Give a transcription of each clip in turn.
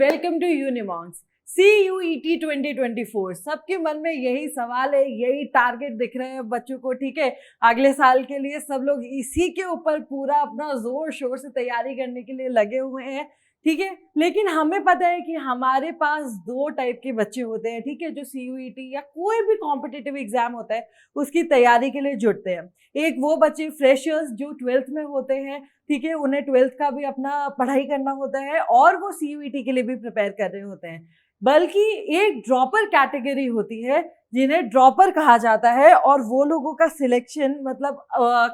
Welcome to यूनिमॉन्स। CUET 2024 सबके मन में यही सवाल है, यही टारगेट दिख रहे हैं बच्चों को। ठीक है, अगले साल के लिए सब लोग इसी के ऊपर पूरा अपना जोर शोर से तैयारी करने के लिए लगे हुए हैं। ठीक है, लेकिन हमें पता है कि हमारे पास दो टाइप के बच्चे होते हैं। ठीक है, जो CUET या कोई भी कॉम्पिटिटिव एग्जाम होता है उसकी तैयारी के लिए जुटते हैं। एक वो बच्चे फ्रेशर्स जो 12th में होते हैं, ठीक है, उन्हें 12th का भी अपना पढ़ाई करना होता है और वो CUET के लिए भी प्रिपेयर कर रहे होते हैं। बल्कि एक ड्रॉपर कैटेगरी होती है जिन्हें ड्रॉपर कहा जाता है, और वो लोगों का सिलेक्शन मतलब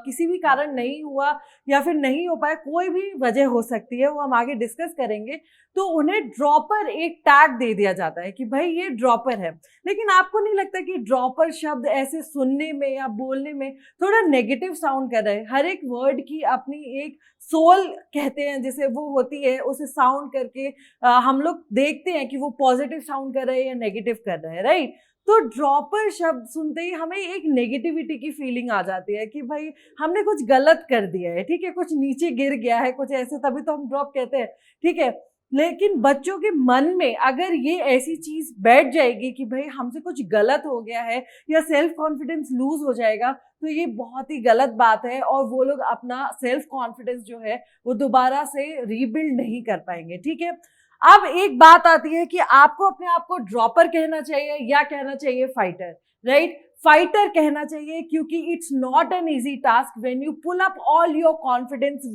किसी भी कारण नहीं हुआ या फिर नहीं हो पाया, कोई भी वजह हो सकती है, वो हम आगे डिस्कस करेंगे। तो उन्हें ड्रॉपर एक टैग दे दिया जाता है कि भाई ये ड्रॉपर है। लेकिन आपको नहीं लगता कि ड्रॉपर शब्द ऐसे सुनने में या बोलने में थोड़ा नेगेटिव साउंड कर रहा है? हर एक वर्ड की अपनी एक सोल कहते हैं जिसे, वो होती है, उसे साउंड करके हम लोग देखते हैं कि वो पॉजिटिव साउंड कर रहे हैं या नेगेटिव कर रहे हैं, राइट? तो ड्रॉपर शब्द सुनते ही हमें एक नेगेटिविटी की फीलिंग आ जाती है कि भाई हमने कुछ गलत कर दिया है, ठीक है, कुछ नीचे गिर गया है, कुछ ऐसे, तभी तो हम ड्रॉप कहते हैं। ठीक है, लेकिन बच्चों के मन में अगर ये ऐसी चीज बैठ जाएगी कि भाई हमसे कुछ गलत हो गया है या सेल्फ कॉन्फिडेंस लूज हो जाएगा, तो ये बहुत ही गलत बात है और वो लोग अपना सेल्फ कॉन्फिडेंस जो है वो दोबारा से रीबिल्ड नहीं कर पाएंगे। ठीक है, अब एक बात आती है कि आपको अपने आप को ड्रॉपर कहना चाहिए या कहना चाहिए फाइटर, राइट? फाइटर कहना चाहिए, क्योंकि it's not an easy task when you pull up all your confidence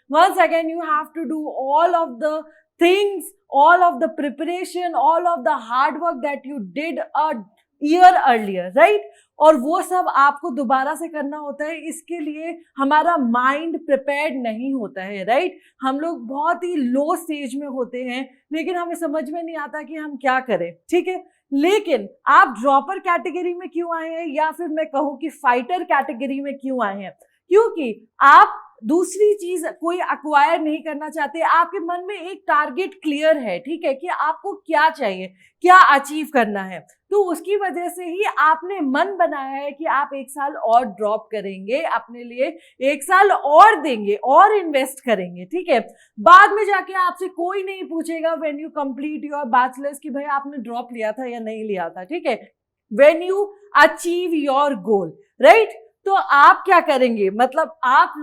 once again you have to do all of the things, all of the preparation, all of the hard work that you did a year earlier, right? और वो सब आपको दोबारा से करना होता है। इसके लिए हमारा माइंड प्रिपेयर्ड नहीं होता है, राइट? हम लोग बहुत ही लो स्टेज में होते हैं, लेकिन हमें समझ में नहीं आता कि हम क्या करें। ठीक है, लेकिन आप ड्रॉपर कैटेगरी में क्यों आए हैं, या फिर मैं कहूँ कि फाइटर कैटेगरी में क्यों आए हैं? क्योंकि आप दूसरी चीज कोई अक्वायर नहीं करना चाहते। आपके मन में एक टारगेट क्लियर है, ठीक है, कि आपको क्या चाहिए, क्या अचीव करना है। तो उसकी वजह से ही आपने मन बनाया है कि आप एक साल और ड्रॉप करेंगे, अपने लिए एक साल और देंगे और इन्वेस्ट करेंगे। ठीक है, बाद में जाके आपसे कोई नहीं पूछेगा when you complete your bachelors कि भाई आपने ड्रॉप लिया था या नहीं लिया था। ठीक है, when you achieve your goal, right? तो आप क्या करेंगे, मतलब आप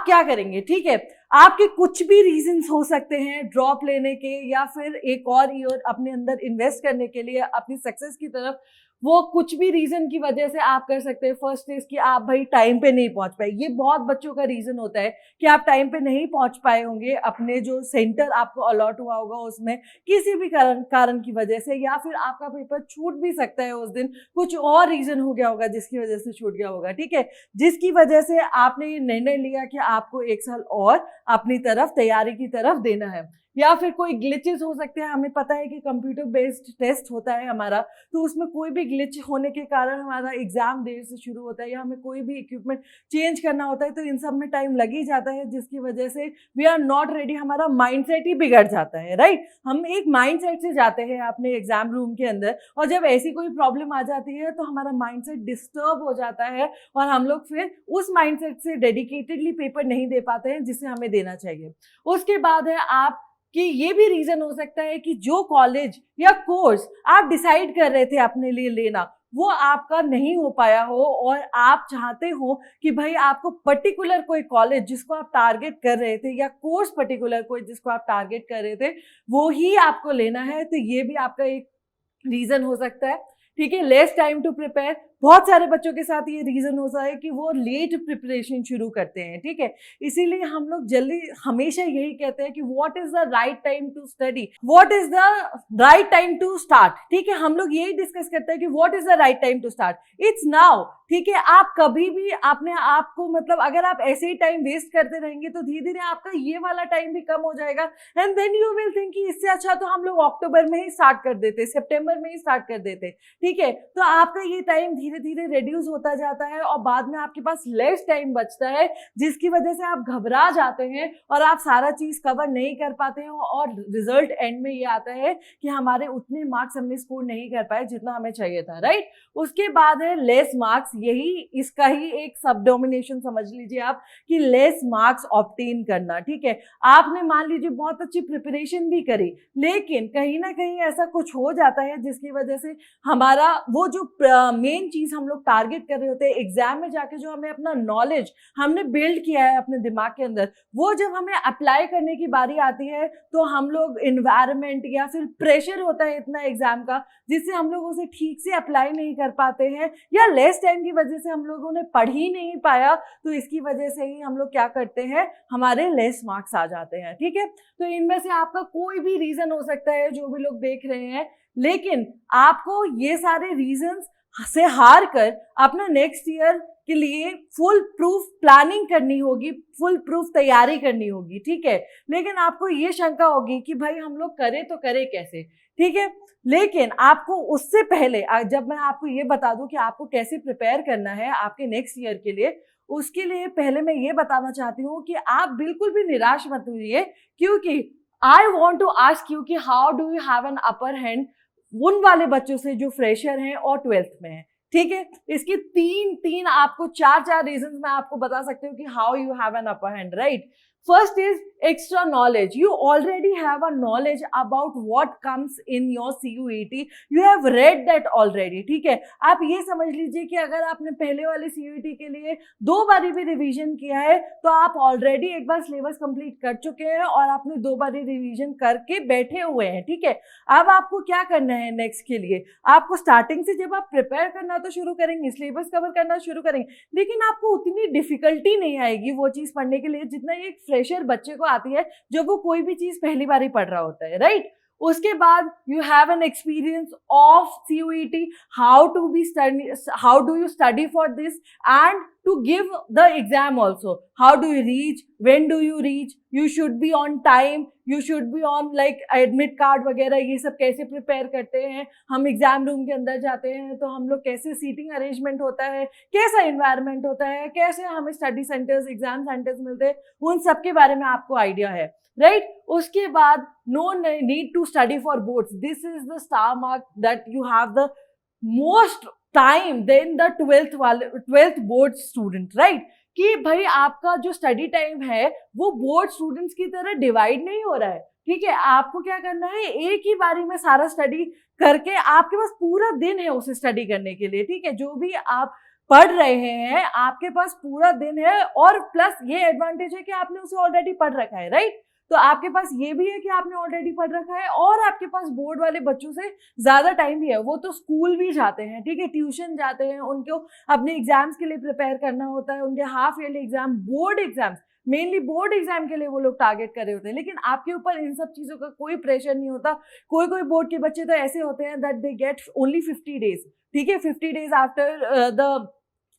क्या करेंगे? ठीक है, आपके कुछ भी रीजंस हो सकते हैं ड्रॉप लेने के या फिर एक और ईयर अपने अंदर इन्वेस्ट करने के लिए अपनी सक्सेस की तरफ। वो कुछ भी रीजन की वजह से आप कर सकते हैं। फर्स्ट इज कि आप भाई टाइम पे नहीं पहुंच पाए। ये बहुत बच्चों का रीजन होता है कि आप टाइम पे नहीं पहुंच पाए होंगे अपने जो सेंटर आपको अलॉट हुआ होगा उसमें, किसी भी कारण की वजह से, या फिर आपका पेपर छूट भी सकता है उस दिन, कुछ और रीजन हो गया होगा जिसकी वजह से छूट गया होगा। ठीक है, जिसकी वजह से आपने ये निर्णय लिया कि आपको एक साल और अपनी तरफ तैयारी की तरफ देना है। या फिर कोई ग्लिचेस हो सकते हैं। हमें पता है कि कंप्यूटर बेस्ड टेस्ट होता है हमारा, तो उसमें कोई भी ग्लिच होने के कारण हमारा एग्जाम देर से शुरू होता है, या हमें कोई भी इक्विपमेंट चेंज करना होता है, तो इन सब में टाइम लग ही जाता है, जिसकी वजह से वी आर नॉट रेडी। हमारा माइंडसेट ही बिगड़ जाता है, राइट? हम एक माइंडसेट से जाते हैं अपने एग्जाम रूम के अंदर, और जब ऐसी कोई प्रॉब्लम आ जाती है तो हमारा माइंडसेट डिस्टर्ब हो जाता है और हम लोग फिर उस माइंडसेट से डेडिकेटेडली पेपर नहीं दे पाते हैं जिसे हमें देना चाहिए। उसके बाद है आप कि ये भी रीजन हो सकता है कि जो कॉलेज या कोर्स आप डिसाइड कर रहे थे अपने लिए लेना, वो आपका नहीं हो पाया हो, और आप चाहते हो कि भाई आपको पर्टिकुलर कोई कॉलेज जिसको आप टारगेट कर रहे थे, या कोर्स पर्टिकुलर कोई जिसको आप टारगेट कर रहे थे, वो ही आपको लेना है। तो ये भी आपका एक रीजन हो सकता है। ठीक है, लेस टाइम टू प्रिपेयर। बहुत सारे बच्चों के साथ ये रीजन होता है कि वो लेट प्रिपरेशन शुरू करते हैं। ठीक है, इसीलिए हम लोग जल्दी हमेशा यही कहते हैं कि what is the right time to study, what is the right time to start. ठीक है, हम लोग यही डिस्कस करते हैं कि what is the right time to start, it's now. ठीक है, आप कभी भी अपने आप को, मतलब अगर आप ऐसे ही टाइम वेस्ट करते रहेंगे तो धीरे धीरे आपका ये वाला टाइम भी कम हो जाएगा, and then you will think कि इससे अच्छा तो हम लोग अक्टूबर में ही स्टार्ट कर देते, सितंबर में ही स्टार्ट कर देते। ठीक है। तो आपका ये टाइम धीरे धीरे रिड्यूस होता जाता है और बाद में आपके पास लेस टाइम बचता है, जिसकी वजह से आप घबरा जाते हैं और आप सारा चीज कवर नहीं कर पाते हैं और रिजल्ट एंड में ये आता है कि हमारे उतने मार्क्स हमने स्कोर नहीं कर पाए जितना हमें चाहिए था, राइट। उसके बाद है लेस मार्क्स, यही इसका ही एक सब डोमिनेशन समझ लीजिए आप कि लेस मार्क्स ऑब्टेन करना, ठीक है। आपने मान लीजिए बहुत अच्छी प्रिपरेशन भी करी, लेकिन कहीं ना कहीं ऐसा कुछ हो जाता है जिसकी वजह से हमारा वो जो मेन चीज हम लोग टारगेट कर रहे होते हैं एग्जाम में जाके, जो हमें अपना नॉलेज हमने बिल्ड किया है अपने दिमाग के अंदर, वो जब हमें अप्लाई करने की बारी आती है तो हम लोग इन्वायरमेंट या फिर प्रेशर होता है इतना एग्जाम का, जिससे हम लोग उसे ठीक से अप्लाई नहीं कर पाते हैं, या लेस टाइम की वजह से हम लोगों ने पढ़ ही नहीं पाया, तो इसकी वजह से ही हम लोग क्या करते हैं, हमारे लेस मार्क्स आ जाते हैं, ठीक है। तो इनमें से आपका कोई भी रीजन हो सकता है जो भी लोग देख रहे हैं, लेकिन आपको ये सारे रीजंस से हार कर अपना नेक्स्ट ईयर के लिए फुल प्रूफ प्लानिंग करनी होगी, फुल प्रूफ तैयारी करनी होगी, ठीक है। लेकिन आपको ये शंका होगी कि भाई हम लोग करें तो करें कैसे, ठीक है। लेकिन आपको उससे पहले जब मैं आपको ये बता दूं कि आपको कैसे प्रिपेयर करना है आपके नेक्स्ट ईयर के लिए, उसके लिए पहले मैं ये बताना चाहती हूँ कि आप बिल्कुल भी निराश मत होइए, क्योंकि I want to ask you कि how do you have an upper hand उन वाले बच्चों से जो फ्रेशर हैं और 12th में हैं, ठीक है। इसकी तीन आपको चार रीजंस मैं आपको बता सकती हूँ कि how you have an upper hand, right. First is extra knowledge. You already have a knowledge about what comes in your CUET. You have read that already. ठीक है। आप ये समझ लीजिए कि अगर आपने पहले वाले CUET के लिए 2 बारी भी रिवीजन किया है तो आप ऑलरेडी एक बार सिलेबस कंप्लीट कर चुके हैं और आपने 2 बारी रिवीजन करके बैठे हुए हैं, ठीक है। अब आपको क्या करना है नेक्स्ट के लिए, आपको स्टार्टिंग से जब आप प्रिपेयर करना तो शुरू करेंगे, सिलेबस कवर करना शुरू करेंगे, लेकिन आपको उतनी डिफिकल्टी नहीं आएगी वो चीज पढ़ने के लिए जितना एक फ्रेशर बच्चे को आती है जब वो कोई भी चीज पहली बार ही पढ़ रहा होता है, राइट। उसके बाद you have an experience of CUET, how do you study for this and to give the exam also. How do you reach, when do you reach, you should be on time, you should be on like admit card वगैरह, ये सब कैसे prepare करते हैं, हम exam room के अंदर जाते हैं तो हम लोग कैसे सीटिंग अरेंजमेंट होता है, कैसा इन्वायरमेंट होता है, कैसे हमें स्टडी सेंटर्स एग्जाम सेंटर्स मिलते हैं, उन सब के बारे में आपको आइडिया है, राइट। उसके बाद no need to study for boards, this is the star mark that you have the most time then the 12th board student, right. कि भाई आपका जो स्टडी टाइम है वो बोर्ड स्टूडेंट्स की तरह डिवाइड नहीं हो रहा है, ठीक है। आपको क्या करना है, एक ही बारी में सारा स्टडी करके आपके पास पूरा दिन है उसे स्टडी करने के लिए, ठीक है। जो भी आप पढ़ रहे हैं आपके पास पूरा दिन है, और प्लस ये एडवांटेज है कि आपने उसे ऑलरेडी पढ़ रखा है, राइट। तो आपके पास ये भी है कि आपने ऑलरेडी पढ़ रखा है और आपके पास बोर्ड वाले बच्चों से ज्यादा टाइम भी है, वो तो स्कूल भी जाते हैं, ठीक है, ट्यूशन जाते हैं, उनको अपने एग्जाम्स के लिए प्रिपेयर करना होता है, उनके half yearly exam, board exams, mainly board exam के लिए वो लोग टारगेट कर रहे होते हैं। लेकिन आपके ऊपर इन सब चीजों का कोई प्रेशर नहीं होता। कोई बोर्ड के बच्चे तो ऐसे होते हैं that they get only 50 days, ठीक है, 50 days after the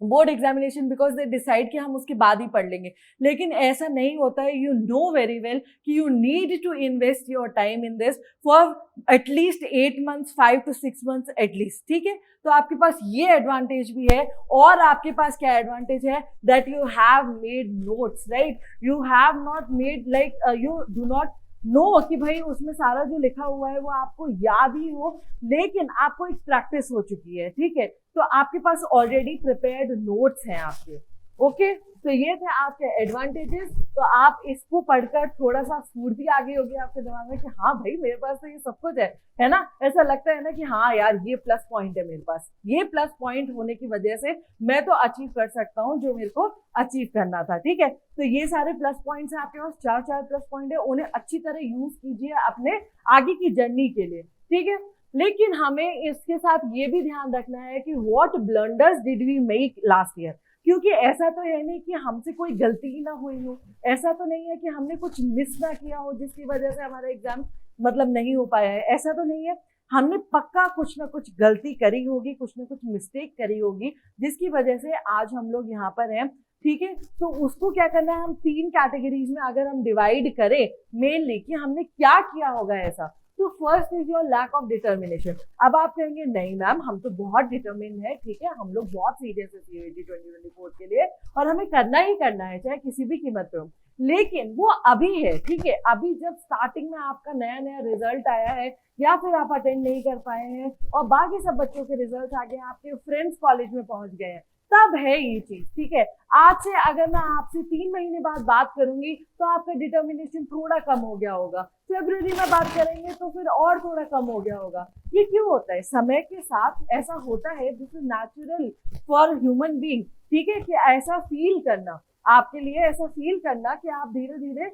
board examination because they decide कि हम उसके बाद ही पढ़ लेंगे, लेकिन ऐसा नहीं होता है। यू नो वेरी वेल कि you need to invest your time in this for at least 8 months, 5 to 6 months at least, ठीक है। तो आपके पास ये एडवांटेज भी है, और आपके पास क्या एडवांटेज है, that you have made notes, right. You have not made like you do not know कि भाई उसमें सारा जो लिखा हुआ है वो आपको याद ही हो, लेकिन आपको एक प्रैक्टिस हो चुकी है, ठीक है। तो आपके पास ऑलरेडी प्रिपेयर्ड नोट्स हैं आपके, ओके। तो ये थे आपके एडवांटेजेस। तो आप इसको पढ़कर थोड़ा सा स्फूर्ति आ गई होगी आपके दिमाग में कि हाँ भाई मेरे पास तो ये सब कुछ है ना। ऐसा लगता है ना कि हाँ यार ये प्लस पॉइंट है मेरे पास, ये प्लस पॉइंट होने की वजह से मैं तो अचीव कर सकता हूँ जो मेरे को अचीव करना था, ठीक है। तो ये सारे प्लस पॉइंट्स हैं आपके पास, 4 प्लस पॉइंट है, उन्हें अच्छी तरह यूज कीजिए अपने आगे की जर्नी के लिए, ठीक है। लेकिन हमें इसके साथ ये भी ध्यान रखना है कि what blunders did we make last year, क्योंकि ऐसा तो है नहीं कि हमसे कोई गलती ही ना हुई हो, ऐसा तो नहीं है कि हमने कुछ मिस ना किया हो जिसकी वजह से हमारा एग्जाम मतलब नहीं हो पाया है, ऐसा तो नहीं है। हमने पक्का कुछ ना कुछ गलती करी होगी, कुछ ना कुछ मिस्टेक करी होगी जिसकी वजह से आज हम लोग यहाँ पर हैं, ठीक है। तो उसको क्या करना है, हम 3 कैटेगरीज में अगर हम डिवाइड करें मेनली कि हमने क्या किया होगा ऐसा, तो first is your lack of determination. अब आप कहेंगे नहीं मैम हम तो बहुत डिटर्मिन है, ठीक है, हम लोग बहुत सीरियस है CUET 2024 के लिए और हमें करना ही करना है चाहे किसी भी कीमत पे हो, लेकिन वो अभी है, ठीक है, अभी जब स्टार्टिंग में आपका नया नया रिजल्ट आया है या फिर आप अटेंड नहीं कर पाए हैं और बाकी सब बच्चों के रिजल्ट आ गए, आपके फ्रेंड्स कॉलेज में पहुंच गए हैं, तब है ये चीज, ठीक है। आज से अगर मैं आपसे 3 महीने बाद बात करूंगी तो आपका डिटर्मिनेशन थोड़ा कम हो गया होगा, फरवरी में बात करेंगे तो फिर और थोड़ा कम हो गया होगा। ये क्यों होता है? समय के साथ ऐसा होता है, this is natural for human being, ठीक है, कि ऐसा फील करना, आपके लिए ऐसा फील करना कि आप धीरे धीरे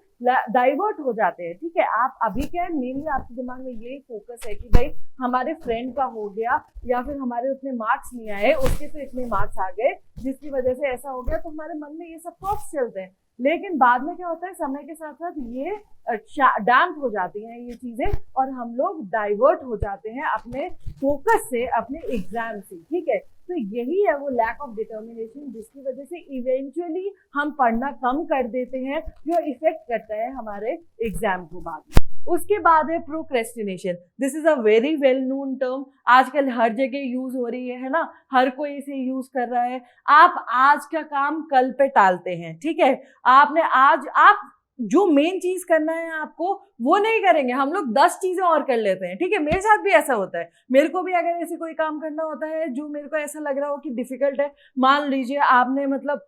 डाइवर्ट हो जाते हैं, ठीक है। आप अभी क्या है, मेनली आपके दिमाग में यही फोकस है कि भाई हमारे फ्रेंड का हो गया या फिर हमारे उतने मार्क्स नहीं आए, उसके तो इतने मार्क्स आ गए जिसकी वजह से ऐसा हो गया, तो हमारे मन में ये सब थॉट्स चलते हैं। लेकिन बाद में क्या होता है, समय के साथ साथ ये डैम्प हो जाती हैं ये चीजें और हम लोग डाइवर्ट हो जाते हैं अपने फोकस से, अपने एग्जाम से, ठीक है। तो यही है वो लैक ऑफ डिटर्मिनेशन जिसकी वजह से इवेंचुअली हम पढ़ना कम कर देते हैं, जो इफेक्ट करता है हमारे एग्जाम को बाद में। उसके बाद है procrastination. This is a very well known term, आजकल हर जगह यूज हो रही है ना, हर कोई इसे यूज कर रहा है। आप आज का काम कल पे टालते हैं, ठीक है, आपने आज आप जो मेन चीज करना है आपको वो नहीं करेंगे, हम लोग 10 चीजें और कर लेते हैं, ठीक है। मेरे साथ भी ऐसा होता है, मेरे को भी अगर ऐसे कोई काम करना होता है जो मेरे को ऐसा लग रहा हो कि डिफिकल्ट है, मान लीजिए आपने मतलब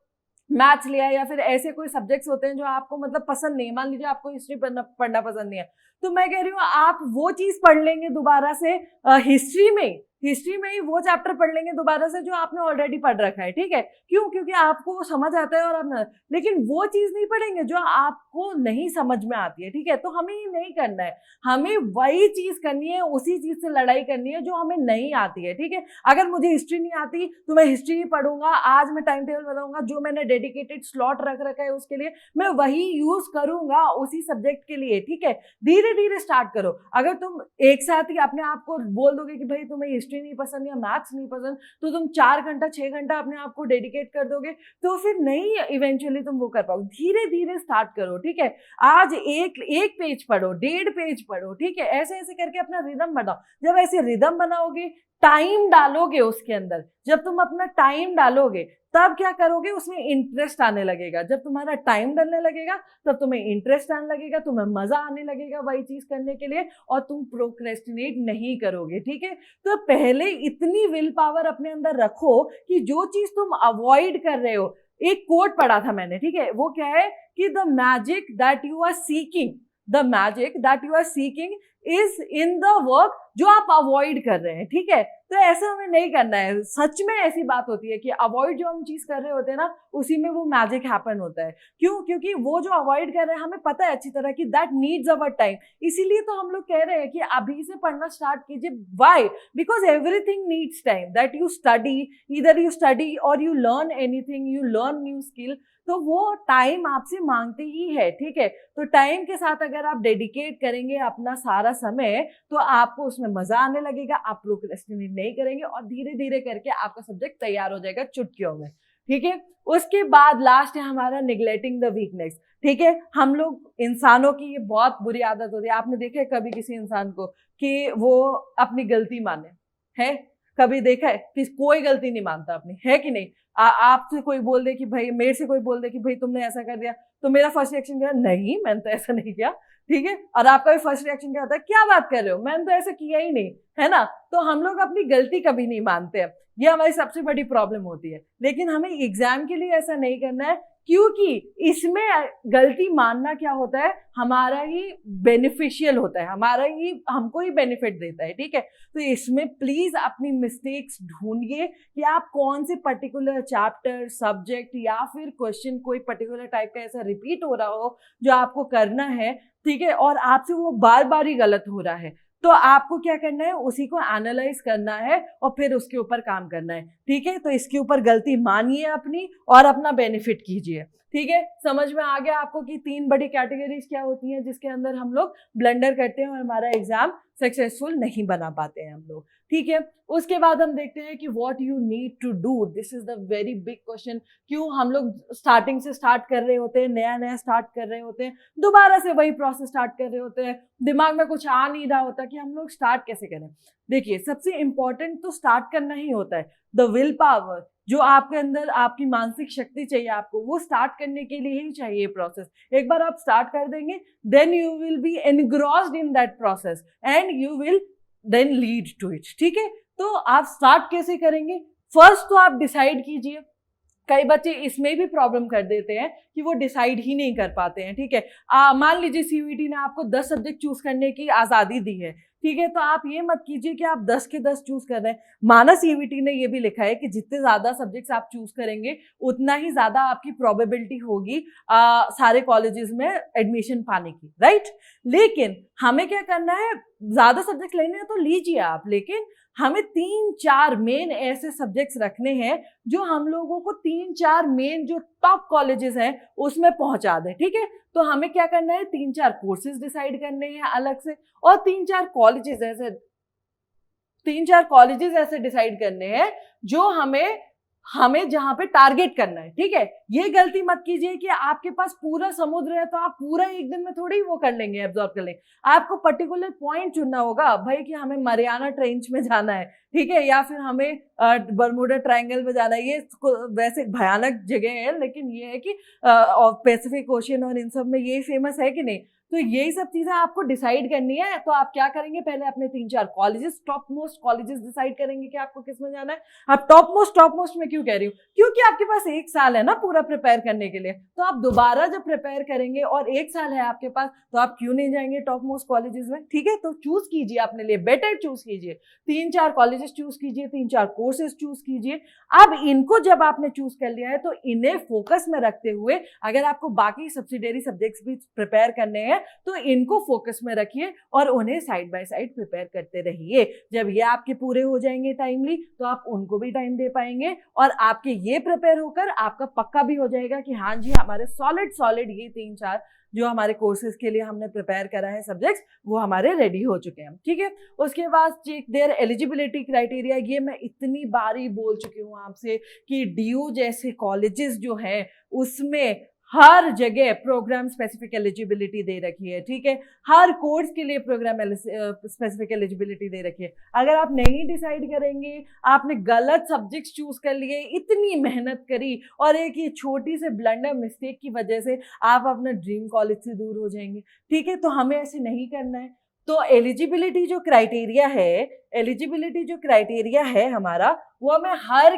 मैथ्स लिया या फिर ऐसे कोई सब्जेक्ट्स होते हैं जो आपको मतलब पसंद नहीं, मान लीजिए आपको हिस्ट्री पढ़ना पसंद नहीं है, तो मैं कह रही हूँ आप वो चीज पढ़ लेंगे दोबारा से हिस्ट्री में ही वो चैप्टर पढ़ लेंगे दोबारा से जो आपने ऑलरेडी पढ़ रखा है, ठीक है। क्यों? क्योंकि आपको वो समझ आता है और आप, लेकिन वो चीज नहीं पढ़ेंगे जो आपको नहीं समझ में आती है, ठीक है। तो हमें ये नहीं करना है, हमें वही चीज करनी है, उसी चीज से लड़ाई करनी है जो हमें नहीं आती है, ठीक है। अगर मुझे हिस्ट्री नहीं आती तो मैं हिस्ट्री ही पढ़ूंगा, आज मैं टाइम टेबल बताऊंगा, जो मैंने डेडिकेटेड स्लॉट रख रखा है उसके लिए मैं वही यूज करूंगा उसी सब्जेक्ट के लिए, ठीक है। धीरे धीरे स्टार्ट करो। अगर तुम एक साथ ही अपने आप को बोल दोगे कि भाई तुम्हें हिस्ट्री नहीं पसंद या मैथ्स नहीं पसंद, तो तुम 4 घंटा 6 घंटा अपने आप को डेडिकेट कर दोगे तो फिर नहीं इवेंचुअली तुम वो कर पाओगे। धीरे धीरे स्टार्ट करो, ठीक है। आज एक पेज पढ़ो, 1.5 पेज पढ़ो, ठीक है। ऐसे ऐसे करके अपना रिदम बनाओ। जब ऐसे रिदम बनाओगे, टाइम डालोगे उसके अंदर, जब तुम अपना टाइम डालोगे तब क्या करोगे, उसमें इंटरेस्ट आने लगेगा। जब तुम्हारा टाइम डलने लगेगा तब तुम्हें इंटरेस्ट आने लगेगा, तुम्हें मजा आने लगेगा वही चीज करने के लिए और तुम प्रोक्रेस्टिनेट नहीं करोगे, ठीक है। तो पहले इतनी विल पावर अपने अंदर रखो कि जो चीज तुम अवॉइड कर रहे हो, एक कोट पढ़ा था मैंने, ठीक है, वो क्या है कि the magic that you are seeking is in the work जो आप अवॉइड कर रहे हैं, ठीक है। तो ऐसा हमें नहीं करना है। सच में ऐसी बात होती है कि अवॉइड जो हम चीज कर रहे होते हैं ना, उसी में वो मैजिक हैपन होता है। क्यों? क्योंकि वो जो अवॉइड कर रहे हैं हमें पता है अच्छी तरह कि दैट नीड्स अवर टाइम, इसीलिए तो हम लोग कह रहे हैं कि अभी से पढ़ना स्टार्ट कीजिए। Why? Because everything needs time, that you study, either you study और you learn anything, you learn new skill, तो वो टाइम आपसे मांगते ही है, ठीक है। तो टाइम के साथ अगर आप डेडिकेट करेंगे अपना सारा समय तो आपको उसमें मजा आने लगेगा, आप प्रोक्रेस्टिनेट नहीं करेंगे और धीरे धीरे करके आपका सब्जेक्ट तैयार हो जाएगा चुटकियों में, ठीक है। उसके बाद लास्ट है हमारा निग्लेक्टिंग द वीकनेस, ठीक है। हम लोग इंसानों की ये बहुत बुरी आदत होती है। आपने देखा है कभी किसी इंसान को कि वो अपनी गलती माने है? कभी देखा है कि कोई गलती नहीं मानता अपनी, है कि नहीं? आपसे कोई बोल दे कि भाई, मेरे से कोई बोल दे कि भाई तुमने ऐसा कर दिया, तो मेरा फर्स्ट रिएक्शन क्या है? नहीं, मैंने तो ऐसा नहीं किया, ठीक है। और आपका भी फर्स्ट रिएक्शन क्या होता है? क्या बात कर रहे हो, मैंने तो ऐसा किया ही नहीं, है ना। तो हम लोग अपनी गलती कभी नहीं मानते हैं, ये हमारी सबसे बड़ी प्रॉब्लम होती है। लेकिन हमें एग्जाम के लिए ऐसा नहीं करना है, क्योंकि इसमें गलती मानना क्या होता है, हमारा ही बेनिफिशियल होता है, हमारा ही हमको ही बेनिफिट देता है, ठीक है। तो इसमें प्लीज अपनी मिस्टेक्स ढूंढिए कि आप कौन से पर्टिकुलर चैप्टर, सब्जेक्ट या फिर क्वेश्चन कोई पर्टिकुलर टाइप का ऐसा रिपीट हो रहा हो जो आपको करना है, ठीक है, और आपसे वो बार बार ही गलत हो रहा है, तो आपको क्या करना है, उसी को एनालाइज करना है और फिर उसके ऊपर काम करना है, ठीक है। तो इसके ऊपर गलती मानिए अपनी और अपना बेनिफिट कीजिए। ठीक है, समझ में आ गया आपको कि 3 बड़ी कैटेगरीज क्या होती हैं जिसके अंदर हम लोग ब्लंडर करते हैं और हमारा एग्जाम सक्सेसफुल नहीं बना पाते हैं हम लोग। ठीक है, उसके बाद हम देखते हैं कि what you need to do, this is the very big question. क्यों हम लोग स्टार्टिंग से स्टार्ट कर रहे होते हैं, नया नया स्टार्ट कर रहे होते हैं, दोबारा से वही प्रोसेस स्टार्ट कर रहे होते हैं, दिमाग में कुछ आ नहीं रहा होता कि हम लोग स्टार्ट कैसे करें। देखिए, सबसे इंपॉर्टेंट तो स्टार्ट करना ही होता है। द विल पावर, जो आपके अंदर आपकी मानसिक शक्ति चाहिए आपको, वो स्टार्ट करने के लिए ही चाहिए प्रोसेस। एक बार आप स्टार्ट कर देंगे, then you will be engrossed in that process and you will then lead to it. ठीक है, तो आप स्टार्ट कैसे करेंगे? फर्स्ट तो आप डिसाइड कीजिए। कई बच्चे इसमें भी प्रॉब्लम कर देते हैं कि वो डिसाइड ही नहीं कर पाते हैं। ठीक है, मान लीजिए सीयूईटी ने आपको 10 सब्जेक्ट चूज करने की आजादी दी है, ठीक है, तो आप ये मत कीजिए कि आप 10 के 10 चूज कर रहे हैं। माना सीयूईटी ने ये भी लिखा है कि जितने ज्यादा सब्जेक्ट्स आप चूज करेंगे उतना ही ज्यादा आपकी प्रोबेबिलिटी होगी सारे कॉलेजेस में एडमिशन पाने की, राइट। लेकिन हमें क्या करना है, ज्यादा सब्जेक्ट लेने हैं तो लीजिए आप, लेकिन हमें 3-4 मेन ऐसे सब्जेक्ट्स रखने हैं जो हम लोगों को 3-4 मेन जो टॉप कॉलेजेस हैं उसमें पहुंचा दें। ठीक है, तो हमें क्या करना है, 3-4 कोर्सेज डिसाइड करने हैं अलग से, और 3-4 कॉलेजेस ऐसे डिसाइड करने हैं जो हमें जहां पे टारगेट करना है। ठीक है, ये गलती मत कीजिए कि आपके पास पूरा समुद्र है तो आप पूरा एक दिन में थोड़ी वो कर लेंगे, एब्जॉर्ब कर लेंगे। आपको पर्टिकुलर पॉइंट चुनना होगा भाई कि हमें मरियाना ट्रेंच में जाना है, ठीक है, या फिर हमें बर्मुडा ट्रायंगल में जाना है। ये वैसे भयानक जगह है, लेकिन ये है कि पैसिफिक ओशियन और इन सब में ये फेमस है कि नहीं। तो यही सब चीजें आपको डिसाइड करनी है। तो आप क्या करेंगे, पहले अपने 3-4 colleges, top most colleges decide करेंगे कि आपको किस में जाना है। आप टॉप मोस्ट में क्यों कह रही हूँ, क्योंकि आपके पास 1 साल है ना पूरा प्रिपेयर करने के लिए। तो आप दोबारा जब प्रिपेयर करेंगे और 1 साल है आपके पास, तो आप क्यों नहीं जाएंगे टॉप मोस्ट कॉलेजेस में। ठीक है, तो चूज कीजिए अपने लिए, बेटर चूज कीजिए, 3-4 कॉलेजेस चूज कीजिए, 3-4 कोर्सेज चूज कीजिए। अब इनको जब आपने चूज कर लिया है तो इन्हें फोकस में रखते हुए अगर आपको बाकी सब्सिडियरी सब्जेक्ट्स भी प्रिपेयर करने हैं तो इनको फोकस में रखिए और उन्हें साइड बाय साइड प्रिपेयर करते रहिए। जब ये आपके पूरे हो जाएंगे टाइमली, तो आप उनको भी टाइम दे पाएंगे और आपके ये प्रिपेयर होकर आपका पक्का भी हो जाएगा कि हाँ जी, हमारे सॉलिड ये 3-4 जो हमारे कोर्सेज के लिए हमने प्रिपेयर करा है सब्जेक्ट्स, वो हमारे रेडी हो चुके हैं। ठीक है, उसके बाद चेक देयर एलिजिबिलिटी क्राइटेरिया। ये मैं इतनी बारी बोल चुकी हूँ आपसे कि डीयू जैसे कॉलेजेस जो हैं उसमें हर जगह प्रोग्राम स्पेसिफिक एलिजिबिलिटी दे रखी है। ठीक है, हर कोर्स के लिए प्रोग्राम स्पेसिफिक एलिजिबिलिटी दे रखी है। अगर आप नहीं डिसाइड करेंगे, आपने गलत सब्जेक्ट्स चूज कर लिए, इतनी मेहनत करी और एक ये छोटी से ब्लंडर मिस्टेक की वजह से आप अपना ड्रीम कॉलेज से दूर हो जाएंगे। ठीक है, तो हमें ऐसे नहीं करना है। तो एलिजिबिलिटी जो क्राइटेरिया है हमारा, वो हमें हर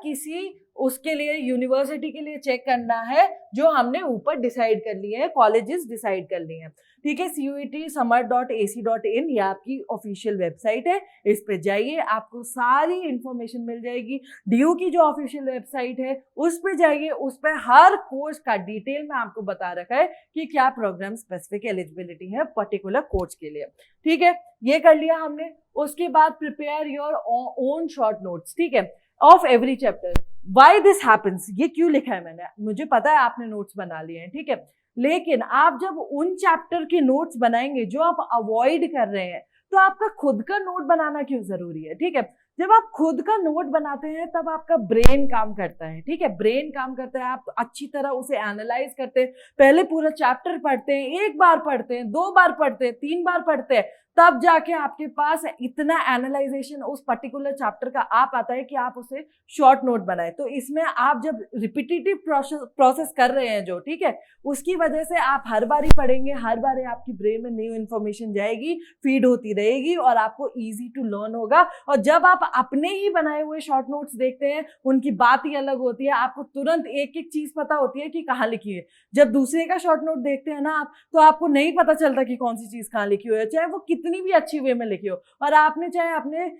किसी उसके लिए यूनिवर्सिटी के लिए चेक करना है जो हमने ऊपर डिसाइड कर लिए हैं, कॉलेजेस डिसाइड कर लिए हैं। ठीक है, CUET-SUMMER.AC.in ये आपकी ऑफिशियल वेबसाइट है, इस पे जाइए, आपको सारी इंफॉर्मेशन मिल जाएगी। डीयू की जो ऑफिशियल वेबसाइट है उस पे जाइए, उस पे हर कोर्स का डिटेल में आपको बता रखा है कि क्या प्रोग्राम स्पेसिफिक एलिजिबिलिटी है पर्टिकुलर कोर्स के लिए। ठीक है, ये कर लिया हमने। उसके बाद prepare your own short notes, ठीक है, of every chapter. Why this happens, ये क्यों लिखा है मैंने, मुझे पता है आपने नोट्स बना लिए हैं, ठीक है, लेकिन आप जब उन चैप्टर के नोट्स बनाएंगे जो आप अवॉइड कर रहे हैं, तो आपका खुद का नोट बनाना क्यों जरूरी है। ठीक है, जब आप खुद का नोट बनाते हैं तब आपका ब्रेन काम करता है। ठीक है, ब्रेन काम करता है, आप अच्छी तरह उसे एनालाइज करते हैं, पहले पूरा चैप्टर पढ़ते हैं, 1 बार पढ़ते हैं, 2 बार पढ़ते हैं, 3 बार पढ़ते हैं, तब जाके आपके पास इतना एनालाइजेशन उस पर्टिकुलर चैप्टर का आ पाता है कि आप उसे शॉर्ट नोट बनाए। तो इसमें आप जब रिपीटेटिव प्रोसेस कर रहे हैं जो, ठीक है, उसकी वजह से आप हर बार ही पढ़ेंगे, हर बार आपकी ब्रेन में न्यू इन्फॉर्मेशन जाएगी, फीड होती रहेगी और आपको इजी टू लर्न होगा। और जब आप अपने ही बनाए हुए शॉर्ट नोट्स देखते हैं, उनकी बात ही अलग होती है, आपको तुरंत एक एक चीज पता होती है कि कहाँ लिखी है। जब दूसरे का शॉर्ट नोट देखते हैं ना आप, तो आपको नहीं पता चलता कि कौन सी चीज कहाँ लिखी हुई है, चाहे वो कितनी भी अच्छी वे में लिखी हो, और आपने चाहे अपने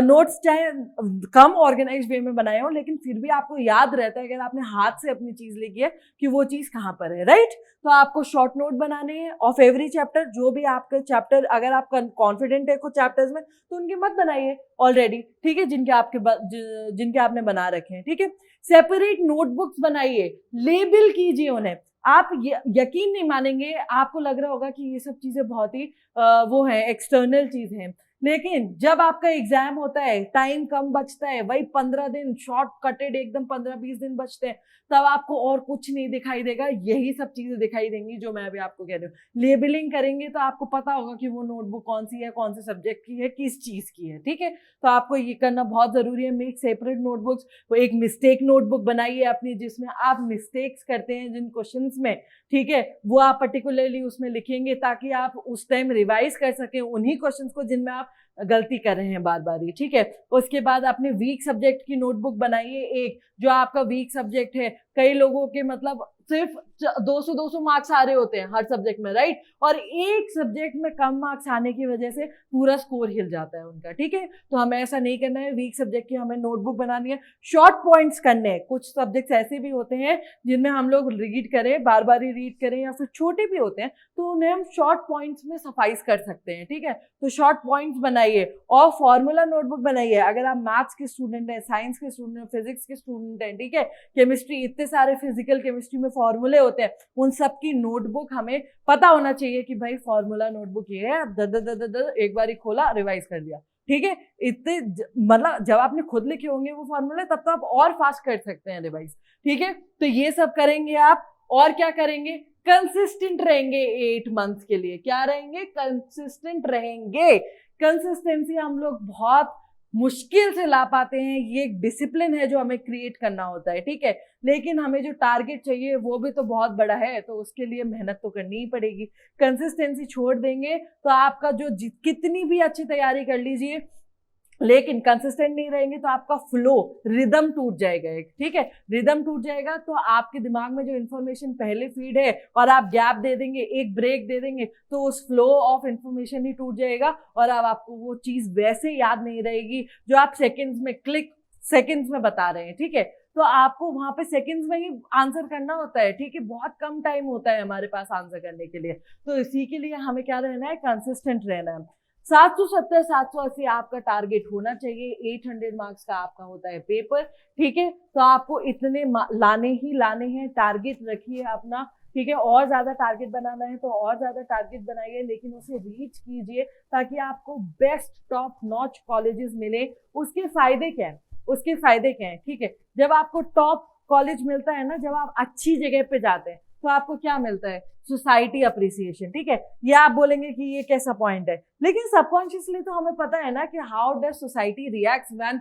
नोट्स चाहे कम ऑर्गेनाइज वे में बनाए हो, लेकिन फिर भी आपको याद रहता है अगर आपने हाथ से अपनी चीज लिखी है कि वो चीज कहाँ पर है, राइट। तो आपको शॉर्ट नोट बनाने हैं ऑफ एवरी चैप्टर, जो भी आपके चैप्टर, अगर आप कॉन्फिडेंट है कुछ चैप्टर्स में तो उनके मत बनाइए ऑलरेडी, ठीक है, जिनके आपने बना रखे हैं, ठीक है। सेपरेट नोटबुक्स बनाइए, लेबल कीजिए उन्हें। आप यकीन नहीं मानेंगे, आपको लग रहा होगा कि ये सब चीजें बहुत ही वो है, एक्सटर्नल चीज है, लेकिन जब आपका एग्जाम होता है, टाइम कम बचता है, वही 15 दिन शॉर्ट कटेड एकदम 15-20 दिन बचते हैं, तब आपको और कुछ नहीं दिखाई देगा, यही सब चीजें दिखाई देंगी जो मैं अभी आपको कह रही हूँ। लेबलिंग करेंगे तो आपको पता होगा कि वो नोटबुक कौन सी है, कौन से सब्जेक्ट की है, किस चीज की है, ठीक है। तो आपको ये करना बहुत जरूरी है। Make separate notebooks. वो एक मिस्टेक नोटबुक बनाइए अपनी, जिसमें आप मिस्टेक्स करते हैं जिन क्वेश्चंस में, ठीक है, वो आप पर्टिकुलरली उसमें लिखेंगे ताकि आप उस टाइम रिवाइज कर सकें उन्हीं क्वेश्चंस को जिनमें आप गलती कर रहे हैं बार बार ही, ठीक है। उसके बाद अपने वीक सब्जेक्ट की नोटबुक बनाइए, एक जो आपका वीक सब्जेक्ट है। कई लोगों के मतलब सिर्फ 200 मार्क्स आ रहे होते हैं हर सब्जेक्ट में, राइट, और एक सब्जेक्ट में कम मार्क्स आने की वजह से पूरा स्कोर हिल जाता है उनका, ठीक है। तो हमें ऐसा नहीं करना है, वीक सब्जेक्ट की हमें नोटबुक बनानी है, शॉर्ट पॉइंट्स करने हैं। कुछ सब्जेक्ट्स ऐसे भी होते हैं जिनमें हम लोग रीड करें, बार बार ही रीड करें, या फिर छोटे भी होते हैं तो उन्हें हम शॉर्ट पॉइंट्स में सफाइस कर सकते हैं, ठीक है। तो शॉर्ट पॉइंट्स बनाइए और फॉर्मूला नोटबुक बनाइए। अगर आप मैथ्स के स्टूडेंट हैं, साइंस के स्टूडेंट हैं, फिजिक्स के स्टूडेंट हैं, ठीक है, केमिस्ट्री, इतने सारे फिजिकल केमिस्ट्री में फॉर्मूले होते हैं, उन सब की नोटबुक हमें पता होना चाहिए कि भाई फॉर्मूला नोटबुक ये है, एक बार ही खोला, रिवाइज कर दिया, ठीक है। इतने मतलब जब आपने खुद लिखे होंगे वो फॉर्मूले, तब तो आप और फास्ट कर सकते हैं रिवाइज, ठीक है। तो ये सब करेंगे आप। और क्या करेंगे? कंसिस्टेंट रहेंगे 8 मंथ्स के लिए। क्या रहेंगे? कंसिस्टेंट रहेंगे। कंसिस्टेंसी हम लोग बहुत मुश्किल से ला पाते हैं, ये एक डिसिप्लिन है जो हमें क्रिएट करना होता है, ठीक है। लेकिन हमें जो टारगेट चाहिए वो भी तो बहुत बड़ा है, तो उसके लिए मेहनत तो करनी ही पड़ेगी। कंसिस्टेंसी छोड़ देंगे तो आपका जो कितनी भी अच्छी तैयारी कर लीजिए, लेकिन कंसिस्टेंट नहीं रहेंगे तो आपका फ्लो, रिदम टूट जाएगा, ठीक है। रिदम टूट जाएगा तो आपके दिमाग में जो इन्फॉर्मेशन पहले फीड है और आप गैप दे देंगे, एक ब्रेक दे देंगे, तो उस फ्लो ऑफ इन्फॉर्मेशन ही टूट जाएगा और अब आपको वो चीज वैसे याद नहीं रहेगी जो आप सेकेंड्स में बता रहे हैं, ठीक है। तो आपको वहां पे सेकंड्स में ही आंसर करना होता है, ठीक है, बहुत कम टाइम होता है हमारे पास आंसर करने के लिए। तो इसी के लिए हमें क्या रहना है? कंसिस्टेंट रहना है। 770 780 आपका टारगेट होना चाहिए। 800 मार्क्स का आपका होता है पेपर, ठीक है। तो आपको इतने लाने हैं, टारगेट रखिए अपना, ठीक है। और ज्यादा टारगेट बनाना है तो और ज्यादा टारगेट बनाइए, लेकिन उसे रीच कीजिए ताकि आपको बेस्ट टॉप नॉच कॉलेजेस मिले। उसके फायदे क्या है? ठीक है, जब आपको टॉप कॉलेज मिलता है ना, जब आप अच्छी जगह पे जाते हैं तो आपको क्या मिलता है? सोसाइटी अप्रिसिएशन, ठीक है। ये आप बोलेंगे कि ये कैसा पॉइंट है, लेकिन सबकॉन्शियसली तो हमें पता है ना कि how does society reacts when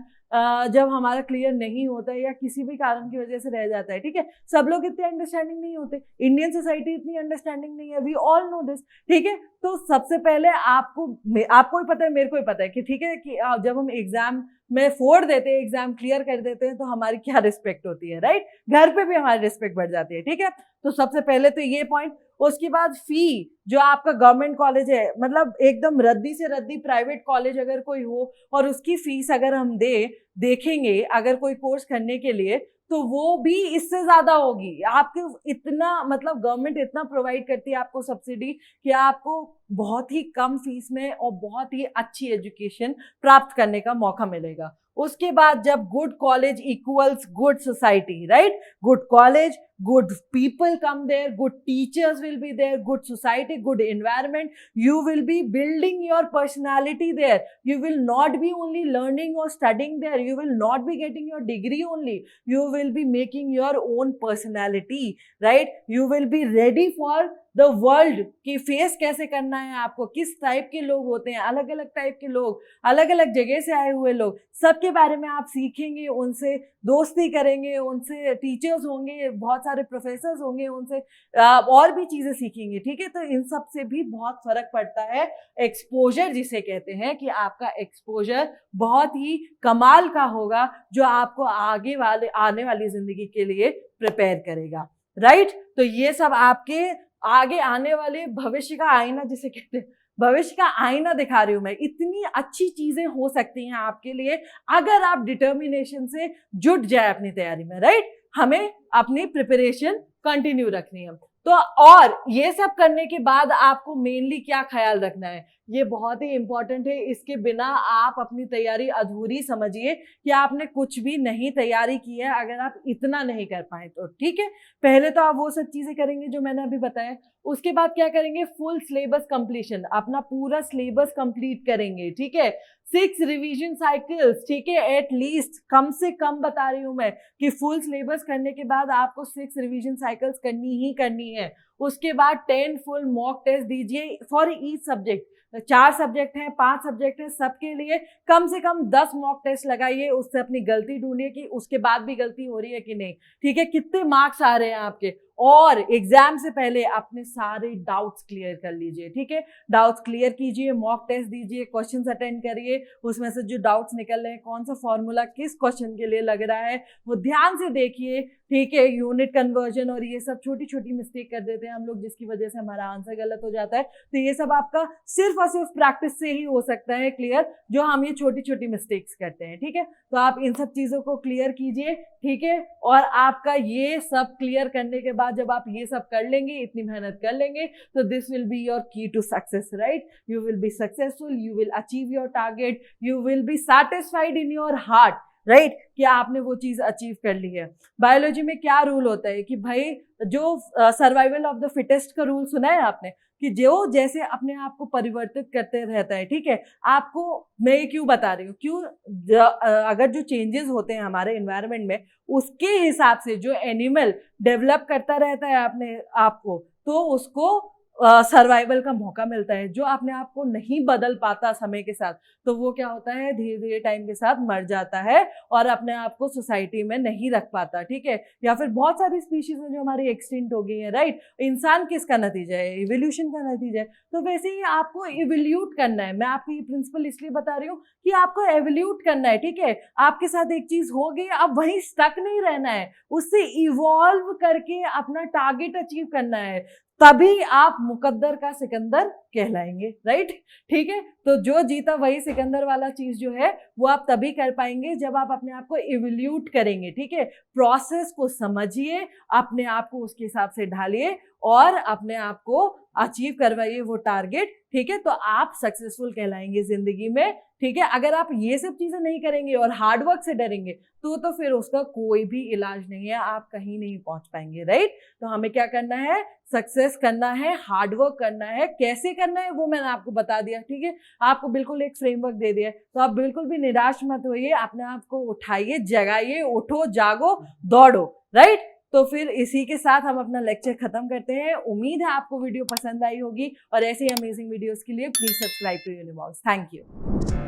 जब हमारा क्लियर नहीं होता है या किसी भी कारण की वजह से रह जाता है, ठीक है। सब लोग इतने अंडरस्टैंडिंग नहीं होते, इंडियन सोसाइटी इतनी अंडरस्टैंडिंग नहीं है, वी ऑल नो दिस, ठीक है। तो सबसे पहले आपको ही पता है, मेरे को ही पता है कि ठीक है कि जब हम एग्जाम में फोड़ देते हैं, एग्जाम क्लियर कर देते हैं, तो हमारी क्या रिस्पेक्ट होती है, राइट। घर पे भी हमारी रिस्पेक्ट बढ़ जाती है, ठीक है। तो सबसे पहले तो ये पॉइंट। उसके बाद फी, जो आपका गवर्नमेंट कॉलेज है, मतलब एकदम रद्दी से रद्दी प्राइवेट कॉलेज अगर कोई हो और उसकी फीस अगर हम देखेंगे अगर कोई कोर्स करने के लिए, तो वो भी इससे ज्यादा होगी। आपके इतना मतलब गवर्नमेंट इतना प्रोवाइड करती है आपको सब्सिडी कि आपको बहुत ही कम फीस में और बहुत ही अच्छी एजुकेशन प्राप्त करने का मौका मिलेगा। उसके बाद जब good college equals good society, right, good college, good people come there, good teachers will be there, good society, good environment, you will be building your personality there. You will not be only learning or studying there, you will not be getting your degree only, you will be making your own personality, right. You will be ready for the world की face कैसे करना है आपको, किस type के लोग होते हैं, अलग अलग टाइप के लोग, अलग अलग जगह से आए हुए लोग, सबके बारे में आप सीखेंगे, उनसे दोस्ती करेंगे, उनसे टीचर्स होंगे, बहुत सारे प्रोफेसर्स होंगे, उनसे और भी चीजें सीखेंगे, ठीक है। तो इन सब से भी बहुत फर्क पड़ता है। एक्सपोजर जिसे कहते हैं कि आपका एक्सपोजर बहुत ही कमाल का होगा जो आपको आने वाली जिंदगी के लिए प्रिपेयर करेगा, राइट। तो ये सब आपके आगे आने वाले भविष्य का आईना जिसे कहते हैं, भविष्य का आईना दिखा रही हूं मैं। इतनी अच्छी चीजें हो सकती हैं आपके लिए अगर आप डिटर्मिनेशन से जुट जाए अपनी तैयारी में, राइट। हमें अपनी प्रिपरेशन कंटिन्यू रखनी है। तो और ये सब करने के बाद आपको मेनली क्या ख्याल रखना है, ये बहुत ही इंपॉर्टेंट है। इसके बिना आप अपनी तैयारी अधूरी समझिए कि आपने कुछ भी नहीं तैयारी की है अगर आप इतना नहीं कर पाए तो, ठीक है। पहले तो आप वो सब चीजें करेंगे जो मैंने अभी बताया। उसके बाद क्या करेंगे, फुल सिलेबस कंप्लीशन, अपना पूरा सिलेबस कंप्लीट करेंगे, ठीक है। 6 रिवीजन साइकिल्स, ठीक है, एट लीस्ट, कम से कम बता रही हूं मैं कि फुल सिलेबस करने के बाद आपको 6 रिवीजन साइकिल्स करनी ही करनी है। उसके बाद 10 फुल मॉक टेस्ट दीजिए फॉर ईच सब्जेक्ट। 4 सब्जेक्ट हैं, 5 सब्जेक्ट हैं, सबके लिए कम से कम 10 मॉक टेस्ट लगाइए। उससे अपनी गलती ढूंढिए कि उसके बाद भी गलती हो रही है कि नहीं, ठीक है, कितने मार्क्स आ रहे हैं आपके। और एग्जाम से पहले अपने सारे डाउट्स क्लियर कर लीजिए, ठीक है। डाउट्स क्लियर कीजिए, मॉक टेस्ट दीजिए, क्वेश्चंस अटेंड करिए, उसमें से जो डाउट्स निकल रहे हैं, कौन सा फॉर्मूला किस क्वेश्चन के लिए लग रहा है, वो ध्यान से देखिए, ठीक है। यूनिट कन्वर्जन और ये सब छोटी छोटी मिस्टेक कर देते हैं हम लोग, जिसकी वजह से हमारा आंसर गलत हो जाता है। तो ये सब आपका सिर्फ और सिर्फ प्रैक्टिस से ही हो सकता है क्लियर, जो हम ये छोटी छोटी मिस्टेक्स करते हैं, ठीक है। तो आप इन सब चीजों को क्लियर कीजिए, ठीक है। और आपका ये सब क्लियर करने के बाद जब आप ये सब कर लेंगे, इतनी मेहनत कर लेंगे, तो this will be your key to success, right. You will be successful, you will achieve your target, you will be satisfied in your heart, right, कि आपने वो चीज अचीव कर ली है। बायोलॉजी में क्या रूल होता है कि भाई जो सर्वाइवल ऑफ द फिटेस्ट का रूल सुना है आपने, कि जो जैसे अपने आप को परिवर्तित करते रहता है, ठीक है। आपको मैं ये क्यों बता रही हूँ, क्यों अगर जो चेंजेस होते हैं हमारे एनवायरनमेंट में, उसके हिसाब से जो एनिमल डेवलप करता रहता है अपने आप को, तो उसको सर्वाइवल का मौका मिलता है। जो अपने आप को नहीं बदल पाता समय के साथ, तो वो क्या होता है, धीरे धीरे टाइम के साथ मर जाता है और अपने आप को सोसाइटी में नहीं रख पाता, ठीक है। या फिर बहुत सारी स्पीशीज हैं जो हमारी एक्सटिंक्ट हो गई है, राइट। इंसान किसका नतीजा है, इवोल्यूशन का नतीजा है। तो वैसे ही आपको इवोल्यूट करना है। मैं आपको ये प्रिंसिपल इसलिए बता रही हूँ कि आपको एवोल्यूट करना है, ठीक है। आपके साथ एक चीज हो गई, अब वहीं स्टक नहीं रहना है, उससे इवॉल्व करके अपना टारगेट अचीव करना है, तभी आप मुकद्दर का सिकंदर कहलाएंगे, राइट, ठीक है। तो जो जीता वही सिकंदर वाला चीज जो है वो आप तभी कर पाएंगे जब आप अपने आप को इवोल्यूट करेंगे, ठीक है। प्रोसेस को समझिए, अपने आप को उसके हिसाब से ढालिए और अपने आप को अचीव करवाइए वो टारगेट, ठीक है। तो आप सक्सेसफुल कहलाएंगे जिंदगी में, ठीक है। अगर आप ये सब चीजें नहीं करेंगे और हार्डवर्क से डरेंगे तो फिर उसका कोई भी इलाज नहीं है, आप कहीं नहीं पहुंच पाएंगे, राइट। तो हमें क्या करना है, सक्सेस करना है, हार्डवर्क करना है। कैसे करना है वो मैंने आपको बता दिया, ठीक है। आपको बिल्कुल एक फ्रेमवर्क दे दिया, तो आप बिल्कुल भी निराश मत होइए, अपने आप को उठाइए, जगाइए, उठो, जागो, दौड़ो, राइट। तो फिर इसी के साथ हम अपना लेक्चर खत्म करते हैं। उम्मीद है आपको वीडियो पसंद आई होगी और ऐसे ही अमेजिंग वीडियोस के लिए please subscribe to Unibox. Thank you.